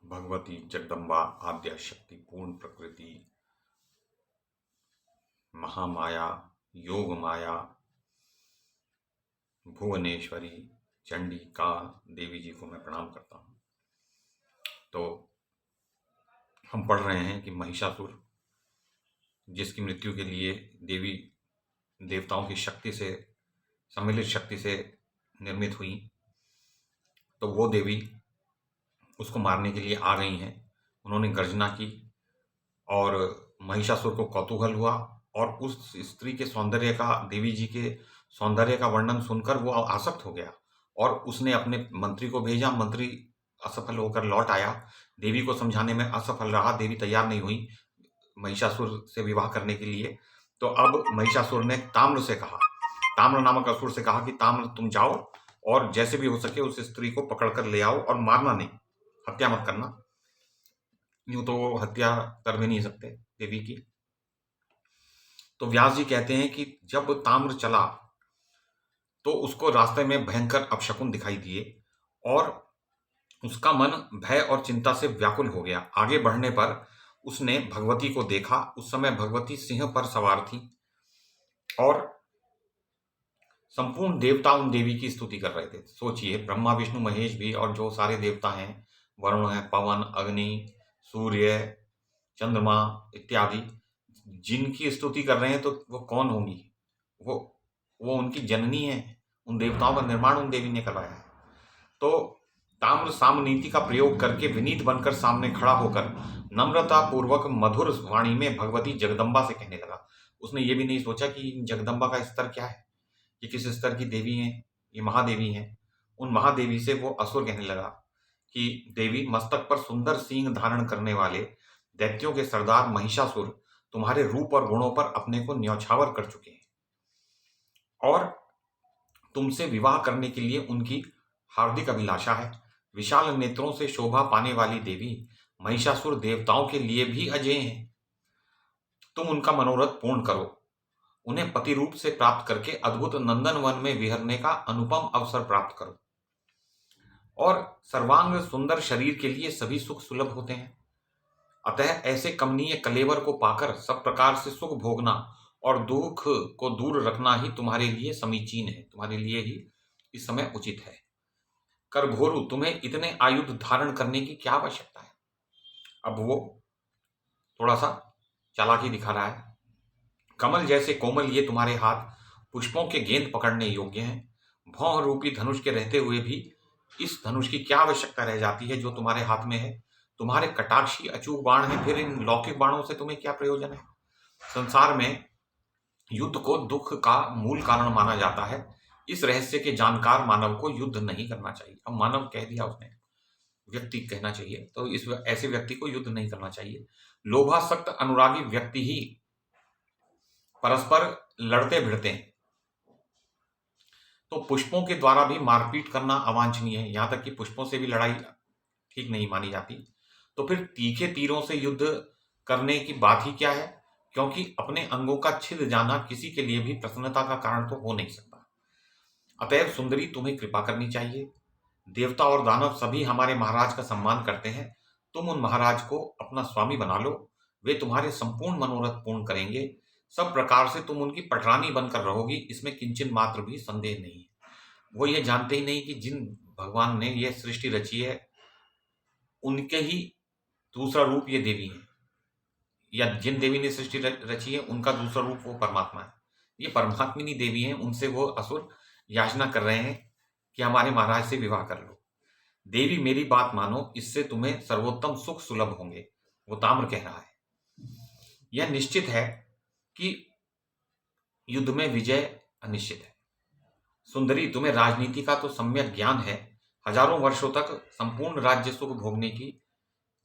भगवती जगदम्बा आद्या शक्ति पूर्ण प्रकृति महामाया योग माया भुवनेश्वरी चंडिका देवी जी को मैं प्रणाम करता हूँ। तो हम पढ़ रहे हैं कि महिषासुर जिसकी मृत्यु के लिए देवी देवताओं की शक्ति से सम्मिलित शक्ति से निर्मित हुई, तो वो देवी उसको मारने के लिए आ गई हैं। उन्होंने गर्जना की और महिषासुर को कौतूहल हुआ और उस स्त्री के सौंदर्य का, देवी जी के सौंदर्य का वर्णन सुनकर वो आसक्त हो गया और उसने अपने मंत्री को भेजा। मंत्री असफल होकर लौट आया, देवी को समझाने में असफल रहा, देवी तैयार नहीं हुई महिषासुर से विवाह करने के लिए। तो अब महिषासुर ने ताम्र से कहा, ताम्र नामक असुर से कहा कि ताम्र तुम जाओ और जैसे भी हो सके उस स्त्री को पकड़कर ले आओ और मारना नहीं, हत्या मत करना। यूं तो वो हत्या कर भी नहीं सकते देवी की। तो व्यास जी कहते हैं कि जब ताम्र चला तो उसको रास्ते में भयंकर अपशकुन दिखाई दिए और उसका मन भय और चिंता से व्याकुल हो गया। आगे बढ़ने पर उसने भगवती को देखा। उस समय भगवती सिंह पर सवार थी और संपूर्ण देवता उन देवी की स्तुति कर रहे थे। सोचिए, ब्रह्मा विष्णु महेश भी और जो सारे देवता हैं, वरुण है, पवन, अग्नि, सूर्य, चंद्रमा इत्यादि, जिनकी स्तुति कर रहे हैं, तो वो कौन होंगी? वो उनकी जननी है। उन देवताओं का निर्माण उन देवी ने करवाया है। तो ताम्र सामनीति का प्रयोग करके विनीत बनकर सामने खड़ा होकर नम्रता पूर्वक मधुर वाणी में भगवती जगदम्बा से कहने लगा। उसने ये भी नहीं सोचा कि जगदम्बा का स्तर क्या है, ये किस स्तर की देवी हैं, ये महादेवी हैं। उन महादेवी से वो असुर कहने लगा कि देवी, मस्तक पर सुंदर सींग धारण करने वाले दैत्यों के सरदार महिषासुर तुम्हारे रूप और गुणों पर अपने को न्यौछावर कर चुके हैं और तुमसे विवाह करने के लिए उनकी हार्दिक अभिलाषा है। विशाल नेत्रों से शोभा पाने वाली देवी महिषासुर देवताओं के लिए भी अजेय हैं। तुम उनका मनोरथ पूर्ण करो, उन्हें पति रूप से प्राप्त करके अद्भुत नंदन वन में विहरने का अनुपम अवसर प्राप्त करो। और सर्वांग सुंदर शरीर के लिए सभी सुख सुलभ होते हैं, अतः ऐसे कमनीय कलेवर को पाकर सब प्रकार से सुख भोगना और दुख को दूर रखना ही तुम्हारे लिए समीचीन है, तुम्हारे लिए ही इस समय उचित है। करघोरु, तुम्हें इतने आयुध धारण करने की क्या आवश्यकता है? अब वो थोड़ा सा चालाकी दिखा रहा है। कमल जैसे कोमल ये तुम्हारे हाथ पुष्पों के गेंद पकड़ने योग्य हैं। भौं रूपी धनुष के रहते हुए भी इस धनुष की क्या आवश्यकता रह जाती है जो तुम्हारे हाथ में है? तुम्हारे कटाक्षी अचूक बाण हैं, फिर इन लौकिक बाणों से तुम्हें क्या प्रयोजन है? संसार में युद्ध को दुख का मूल कारण माना जाता है। इस रहस्य के जानकार मानव को युद्ध नहीं करना चाहिए। अब मानव कह दिया उसने, व्यक्ति कहना चाहिए, तो इस ऐसे व्यक्ति को युद्ध नहीं करना चाहिए। लोभासक्त अनुरागी व्यक्ति ही परस्पर लड़ते भिड़ते हैं, तो पुष्पों के द्वारा भी मारपीट करना अवांछनीय है। यहां तक कि पुष्पों से भी लड़ाई ठीक नहीं मानी जाती। तो फिर तीखे तीरों से युद्ध करने की बात ही क्या है? क्योंकि अपने अंगों का छिद जाना किसी के लिए भी प्रसन्नता का कारण तो हो नहीं सकता। अतएव सुंदरी, तुम्हें कृपा करनी चाहिए। देवता और दानव सभी हमारे महाराज का सम्मान करते हैं। तुम उन महाराज को अपना स्वामी बना लो, वे तुम्हारे संपूर्ण मनोरथ पूर्ण करेंगे। सब प्रकार से तुम उनकी पटरानी बनकर रहोगी, इसमें किंचन मात्र भी संदेह नहीं है। वो ये जानते ही नहीं कि जिन भगवान ने यह सृष्टि रची है उनके ही दूसरा रूप ये देवी है, या जिन देवी ने सृष्टि रची है उनका दूसरा रूप वो परमात्मा है। ये परमात्मिनी देवी हैं, उनसे वो असुर याचना कर रहे हैं कि हमारे महाराज से विवाह कर लो। देवी, मेरी बात मानो, इससे तुम्हें सर्वोत्तम सुख सुलभ होंगे। वो ताम्र कह रहा है। यह निश्चित है कि युद्ध में विजय अनिश्चित है। सुंदरी, तुम्हें राजनीति का तो सम्यक ज्ञान है। हजारों वर्षों तक संपूर्ण राज्य सुख भोगने की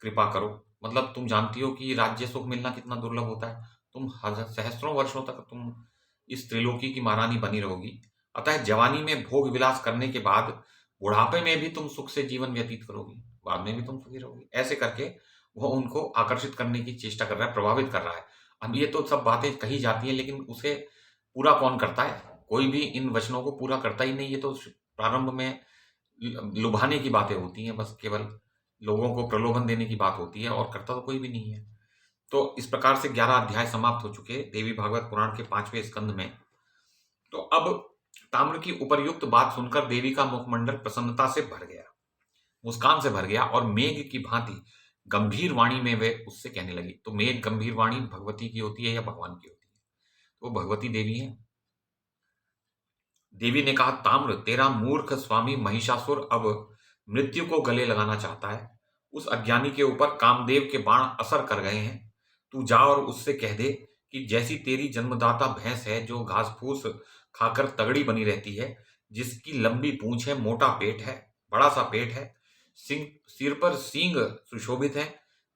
कृपा करो। मतलब तुम जानती हो कि राज्य सुख मिलना कितना दुर्लभ होता है। तुम सहस्त्रों वर्षों तक तुम इस त्रिलोकी की महारानी बनी रहोगी। अतः जवानी में भोग विलास करने के बाद बुढ़ापे में भी तुम सुख से जीवन व्यतीत करोगी, बाद में भी तुम सुखी रहोगी। ऐसे करके वो उनको आकर्षित करने की चेष्टा कर रहा है, प्रभावित कर रहा है। अब ये तो सब बातें कही जाती हैं, लेकिन उसे पूरा कौन करता है? कोई भी इन वचनों को पूरा करता ही नहीं। ये तो प्रारंभ में लुभाने की बातें होती हैं, बस केवल लोगों को प्रलोभन देने की बात होती है और करता तो कोई भी नहीं है। तो इस प्रकार से 11 अध्याय समाप्त हो चुके देवी भागवत पुराण के 5वें स्कंद में। तो अब ताम्र की उपर्युक्त बात सुनकर देवी का मुखमंडल प्रसन्नता से भर गया, मुस्कान से भर गया और मेघ की भांति गंभीर वाणी में वे उससे कहने लगी। तो मेघ गंभीर वाणी भगवती की होती है या भगवान की होती है? तो वो भगवती देवी है। देवी ने कहा, ताम्र, तेरा मूर्ख स्वामी महिषासुर अब मृत्यु को गले लगाना चाहता है। उस अज्ञानी के ऊपर कामदेव के बाण असर कर गए हैं। तू जा और उससे कह दे कि जैसी तेरी जन्मदाता भैंस है जो घास फूस खाकर तगड़ी बनी रहती है, जिसकी लंबी पूंछ है, मोटा पेट है, बड़ा सा पेट है, सिंह सिर पर सींग सुशोभित है,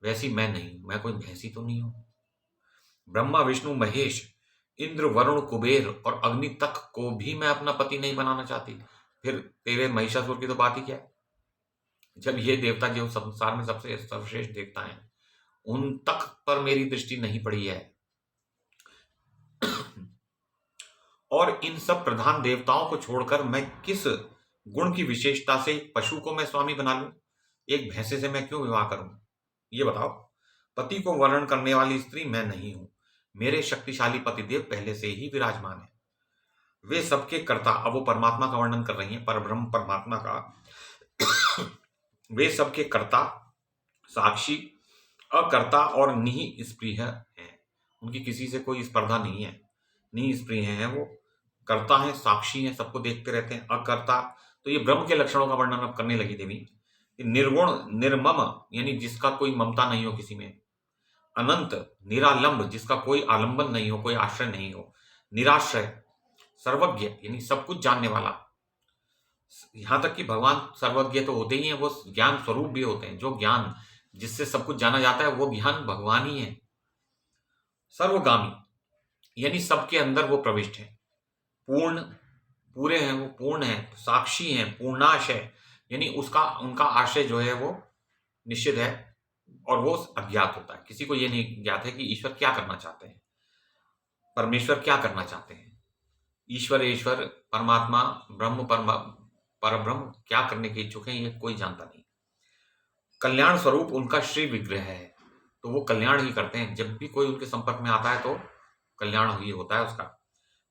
वैसी मैं नहीं हूं। मैं कोई भैंसी तो नहीं हूं। ब्रह्मा विष्णु महेश, इंद्र वरुण कुबेर और अग्नि तक को भी मैं अपना पति नहीं बनाना चाहती। फिर तेरे महिषासुर की तो बात ही क्या है? जब ये देवता जो संसार में सबसे सर्वश्रेष्ठ देवता हैं, उन तक पर मेरी दृष्टि नहीं पड़ी है, और इन सब प्रधान देवताओं को छोड़कर मैं किस गुण की विशेषता से पशु को मैं स्वामी बना लूं? एक भैंसे से मैं क्यों विवाह करूं? ये बताओ। पति को वर्णन करने वाली स्त्री मैं नहीं हूं। मेरे शक्तिशाली पतिदेव पहले से ही विराजमान है। वे सबके कर्ता, अब वो परमात्मा का वर्णन कर रही हैं, परब्रह्म परमात्मा का। वे सबके कर्ता, साक्षी, अकर्ता और निःस्पृह हैं। उनकी किसी से कोई स्पर्धा नहीं है। निःस्पृह हैं वो, कर्ता हैं, साक्षी हैं, सबको देखते रहते हैं, अकर्ता। तो ये ब्रह्म के लक्षणों का वर्णन अब करने लगी देवी। निर्गुण, निर्मम, यानी जिसका कोई ममता नहीं हो किसी में। अनंत, निरालंब, जिसका कोई आलंबन नहीं हो, कोई आश्रय नहीं हो। निराश्रय, सर्वज्ञ, यानी सब कुछ जानने वाला। यहां तक कि भगवान सर्वज्ञ तो होते ही हैं, वो ज्ञान स्वरूप भी होते हैं। जो ज्ञान जिससे सब कुछ जाना जाता है, वो ज्ञान भगवान ही है। सर्वगामी, यानी सबके अंदर वो प्रविष्ट है। पूर्ण, पूरे हैं, वो पूर्ण है। साक्षी हैं, पूर्णाश है, यानी उसका उनका आशय जो है वो निश्चित है और वो अज्ञात होता है। किसी को ये नहीं ज्ञात है कि ईश्वर क्या करना चाहते हैं, परमेश्वर क्या करना चाहते हैं। ईश्वर परमात्मा, ब्रह्म परब्रह्म क्या करने के इच्छुक हैं, ये कोई जानता नहीं। कल्याण स्वरूप उनका श्री विग्रह है, तो वो कल्याण ही करते हैं। जब भी कोई उनके संपर्क में आता है तो कल्याण ही होता है उसका।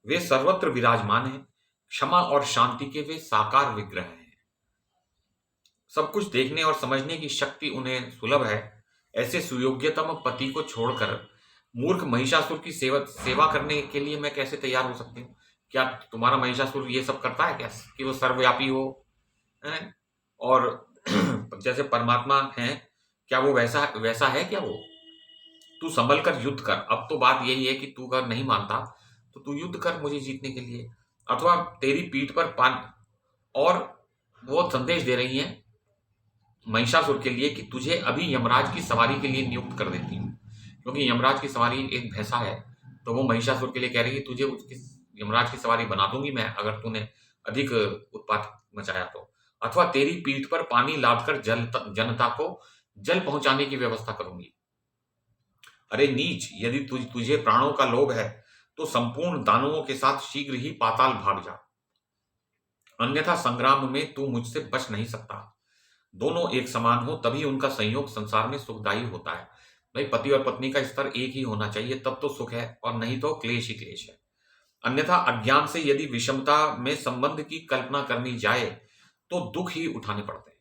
वे सर्वत्र विराजमान हैं। क्षमा और शांति के वे साकार विग्रह हैं। सब कुछ देखने और समझने की शक्ति उन्हें सुलभ है। ऐसे सुयोग्यतम पति को छोड़कर मूर्ख महिषासुर की सेवा करने के लिए मैं कैसे तैयार हो सकती हूँ? क्या तुम्हारा महिषासुर ये सब करता है क्या, कि वो सर्वव्यापी हो है? और जैसे परमात्मा है, क्या वो वैसा है क्या? वो तू संभल कर युद्ध कर। अब तो बात यही है कि तू अगर नहीं मानता तो तू युद्ध कर मुझे जीतने के लिए, अथवा तेरी पीठ पर पान। और वो संदेश दे रही है महिषासुर के लिए कि तुझे अभी यमराज की सवारी के लिए नियुक्त कर देती हूँ, क्योंकि यमराज की सवारी एक भैंसा है। तो वो महिषासुर के लिए कह रही है तुझे उसकी यमराज की सवारी बना दूंगी मैं, अगर तूने अधिक उत्पात मचाया तो। अथवा तेरी पीठ पर पानी लादकर जनता को जल पहुंचाने की व्यवस्था करूंगी। अरे नीच, यदि तुझे प्राणों का लोभ है तो संपूर्ण दानवों के साथ शीघ्र ही पाताल भाग जा, अन्यथा संग्राम में तू मुझसे बच नहीं सकता। दोनों एक समान हो तभी उनका संयोग संसार में सुखदायी होता है। भाई, पति और पत्नी का स्तर एक ही होना चाहिए, तब तो सुख है, और नहीं तो क्लेश ही क्लेश है। अन्यथा अज्ञान से यदि विषमता में संबंध की कल्पना करनी जाए तो दुख ही उठाने पड़ते हैं।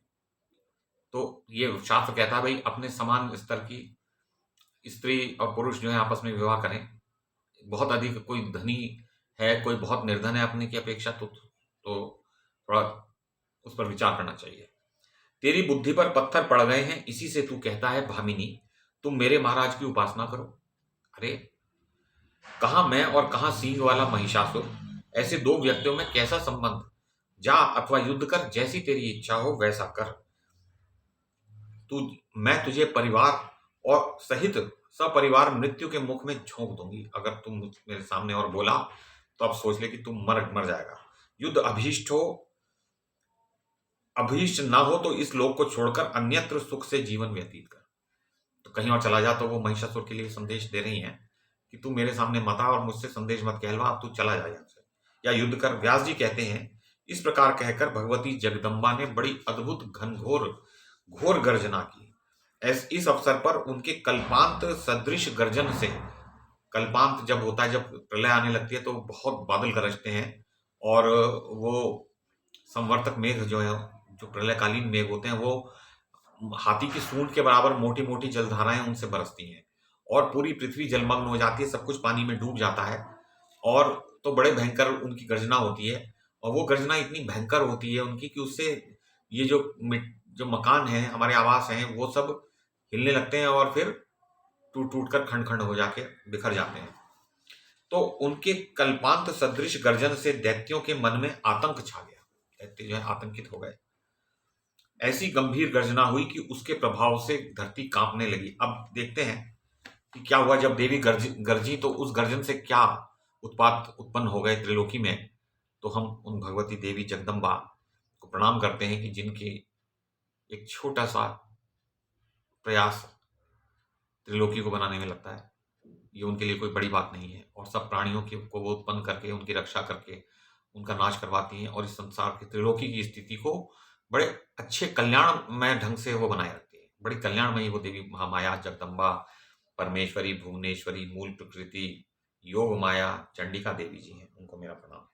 तो ये शास्त्र कहता है भाई, अपने समान स्तर की स्त्री और पुरुष जो है आपस में विवाह करें। बहुत अधिक कोई धनी है, कोई बहुत निर्धन है अपने की अपेक्षा, तो थोड़ा उस पर विचार करना चाहिए। तेरी बुद्धि पर पत्थर पड़ गए हैं, इसी से तू कहता है भामिनी तुम मेरे महाराज की उपासना करो। अरे, कहां मैं और कहां सींग वाला महिषासुर? ऐसे दो व्यक्तियों में कैसा संबंध? जा अथवा युद्ध कर, जैसी तेरी इच्छा हो वैसा कर। मैं तुझे परिवार और सहित सपरिवार मृत्यु के मुख में झोंक दूंगी। अगर तुम मेरे सामने और बोला तो अब सोच ले कि तुम मर जाएगा। युद्ध अभीष्ट ना हो तो इस लोक को छोड़कर अन्यत्र सुख से जीवन व्यतीत कर। तो कहीं और चला जा। तो वो महिषासुर के लिए संदेश दे रही हैं कि तू मेरे सामने मत आ और मुझसे संदेश मत कहलवा, अब तू चला जा यहाँ से, या युद्ध कर। व्यास जी कहते हैं, इस प्रकार कहकर भगवती जगदम्बा ने बड़ी अद्भुत घनघोर घोर गर्जना की। इस अवसर पर उनके कल्पांत सदृश गर्जन से, कल्पांत जब होता है, जब प्रलय आने लगती है तो बहुत बादल गरजते हैं, और वो संवर्तक मेघ जो है, जो प्रलयकालीन मेघ होते हैं, वो हाथी की सूंड के बराबर मोटी मोटी जलधाराएं उनसे बरसती हैं, और पूरी पृथ्वी जलमग्न हो जाती है, सब कुछ पानी में डूब जाता है। और तो बड़े भयंकर उनकी गर्जना होती है, और वो गर्जना इतनी भयंकर होती है उनकी कि उससे ये जो मकान हैं, हमारे आवास हैं, वो सब हिलने लगते हैं, और फिर टूट टूट कर खंड खंड हो जाके बिखर जाते हैं। तो उनके कल्पांत सदृश गर्जन से दैत्यों के मन में आतंक छा गया। दैत्य जो है आतंकित हो गए। ऐसी गंभीर गर्जना हुई कि उसके प्रभाव से धरती कांपने लगी। अब देखते हैं कि क्या हुआ जब देवी गर्जी, तो उस गर्जन से क्या उत्पात उत्पन्न हो गए त्रिलोकी में। तो हम उन भगवती देवी जगदम्बा को प्रणाम करते हैं कि जिनके एक छोटा सा प्रयास त्रिलोकी को बनाने में लगता है, ये उनके लिए कोई बड़ी बात नहीं है। और सब प्राणियों की को वो उत्पन्न करके, उनकी रक्षा करके, उनका नाश करवाती हैं, और इस संसार की त्रिलोकी की स्थिति को बड़े अच्छे कल्याणमय ढंग से वो बनाए रखती है। बड़ी कल्याणमयी वो देवी महामाया जगदम्बा, परमेश्वरी, भुवनेश्वरी, मूल प्रकृति, योग माया, चंडिका देवी जी हैं। उनको मेरा प्रणाम।